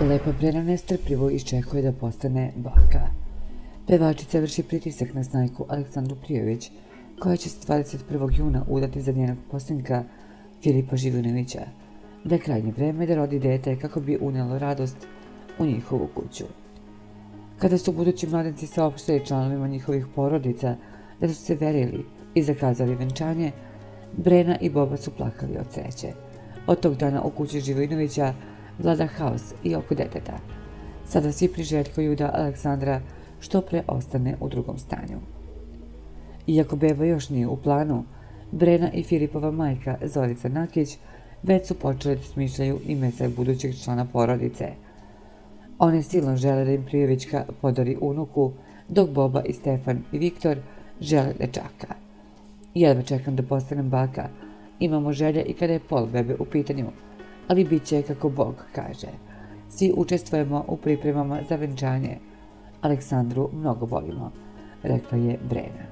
Lepa Brena nestrpljivo iščekuje da postane baka. Pevačica vrši pritisak na snajku Aleksandru Prijović, koja će se 21. juna udati za njenog posljednika Filipa Živinovića, da je krajnje vreme da rodi dete kako bi unelo radost u njihovu kuću. Kada su budući mladenci saopštili članovima njihovih porodica da su se verili i zakazali venčanje, Brena i Boba su plakali od sreće. Od tog dana u kući Živinovića vlada haos i oko deteta. Sada svi priželjkuju da Aleksandra što pre ostane u drugom stanju. Iako beba još nije u planu, Brena i Filipova majka Zorica Nakić već su počeli da smišljaju ime za budućeg člana porodice. One silno žele da im Prijovićka podari unuku, dok Boba i Stefan i Viktor žele dečaka. Jedva čekam da postanem baka, imamo želje i kada je pol bebe u pitanju, ali bit će kako Bog kaže. Svi učestvujemo u pripremama za venčanje. Aleksandru mnogo volimo, rekla je Brena.